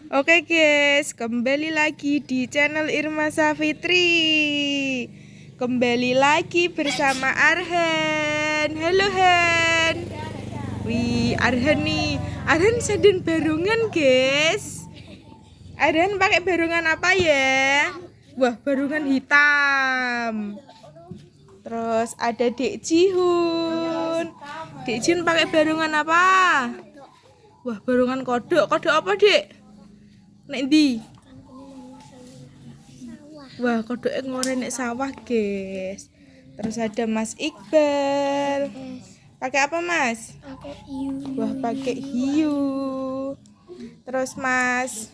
Oke guys, kembali lagi di channel Irma Safitri. Kembali lagi bersama Arhan. Halo Han. Wih, Arhan nih. Arhan sedang barungan guys. Arhan pakai barungan apa ya? Wah, barungan hitam. Terus ada Dek Jihun. Dek Jihun pakai barungan apa? Wah, barungan kodok. Kodok apa, Dek? Nek ndi? Wah, kodoknya ngoren nek sawah, guys. Terus ada Mas Iqbal. Pakai apa, Mas? Pakai hiu. Wah, pakai hiu. Terus Mas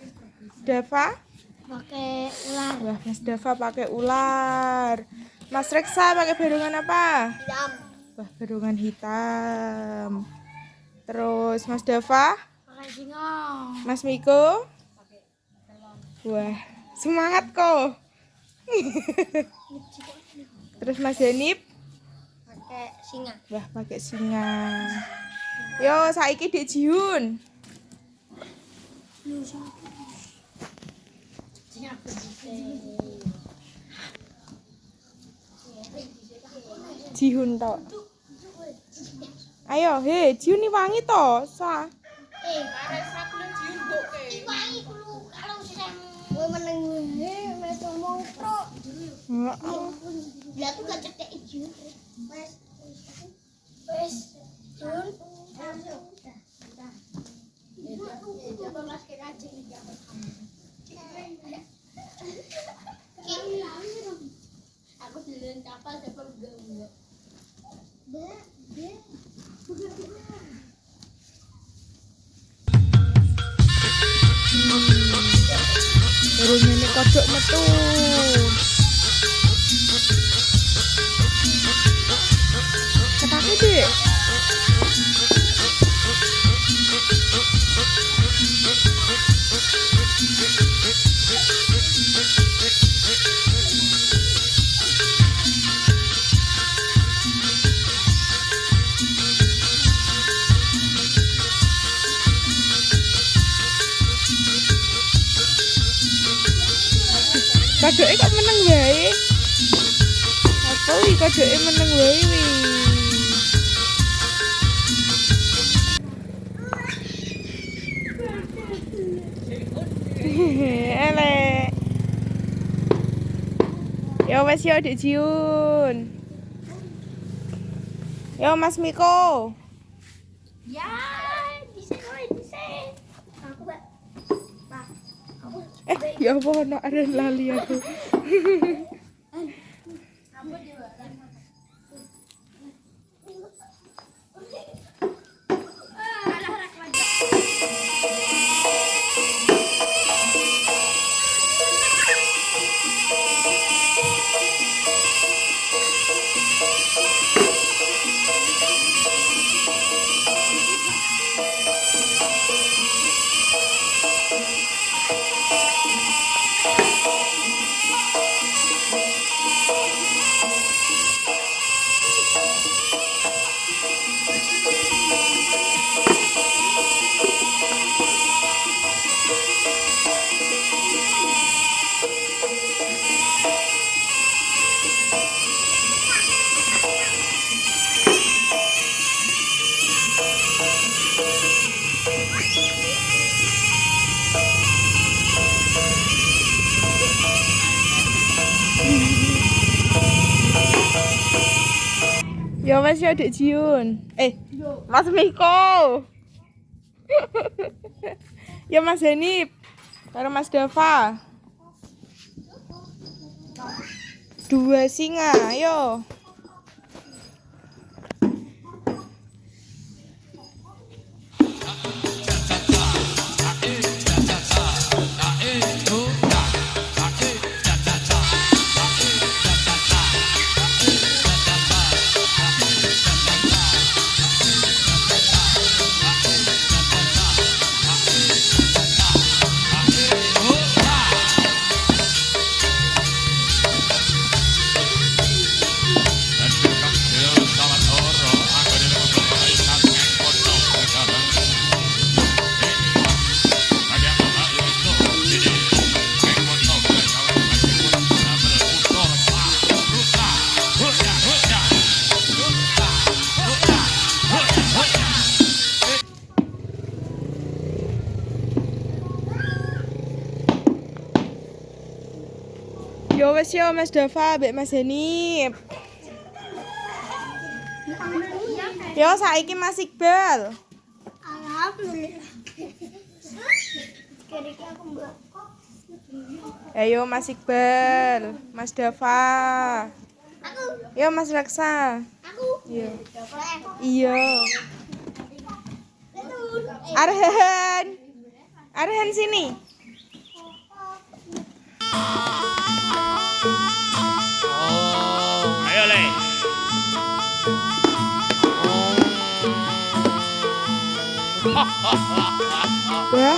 Dava? Pakai ular. Wah, Mas Dava pakai ular. Mas Reksa pakai barungan apa? Hitam. Wah, barungan hitam. Terus Mas Dava? Pakai singa. Mas Miko? Wah, semangat kok. Terus Mas Hanif? Pakai singa. Wah, pakai singa. Yo, saiki Dek Jihun. Jihun tok. Ayo, he, Jihun ni wangi to. Sa. Gue meneng mereka mau pro. Dia tuh gak cetek Jun. Wes Jun. Aku jalan kapal dapat enggak. Turun ini kodok metu. Ketake, Dek. Kodoknya kok meneng wae. Apa wi kodoknya meneng wae wi. Elek. Yo wes yo Dek Jihun. Yo Mas Miko. Ya, bisa. Aku Pak. Ya apa ono ada lali aku. Ya wes ya Dek Jihun. Mas Miko. Ya Mas Hanif. Karo Mas Dava. 2 singa, ayo. Yo wes yo Mas Dava, mbek Mas Heni. Yo saiki Mas Iqbal. Alhamdulillah. Kira-kira aku mbak. Ayo Mas Iqbal, Mas Dava. Aku. Yo Mas Raksa. Aku. Iya. Aku. Iya. Arhan. Arhan sini. Oh, ayo Le. Ya.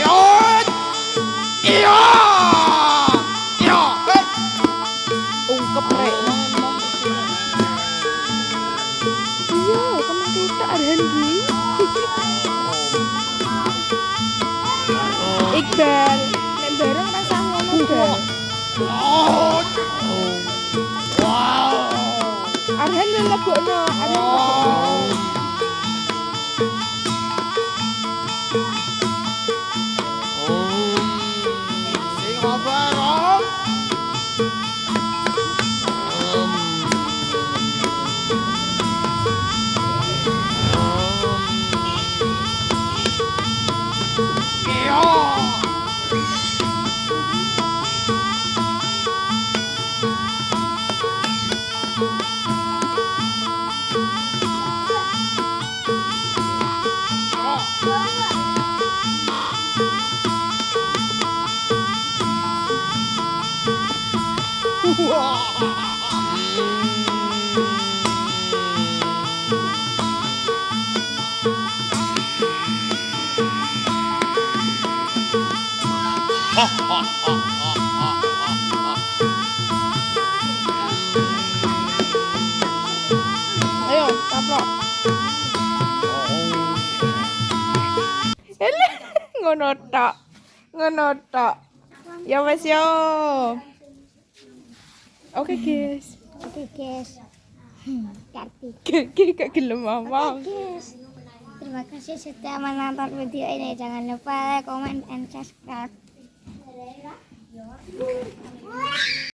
Iot! Iot! Iot! Ungkep rek. Iya, kamu tidak Arhan ki. Iqbal, nek bareng rasa ngono Bal. Iot! Wow! Arhan yo lebokno, Arhan lebokno. Sing bareng. Iot! Ayo, taplok. Eleh, ngono tok. Ngono tok. Ya wes yo. Oke, guys. Oke guys. Karti. Gak gelem ngomong. Guys. Terima kasih sudah menonton video ini. Jangan lupa like, comment, and subscribe.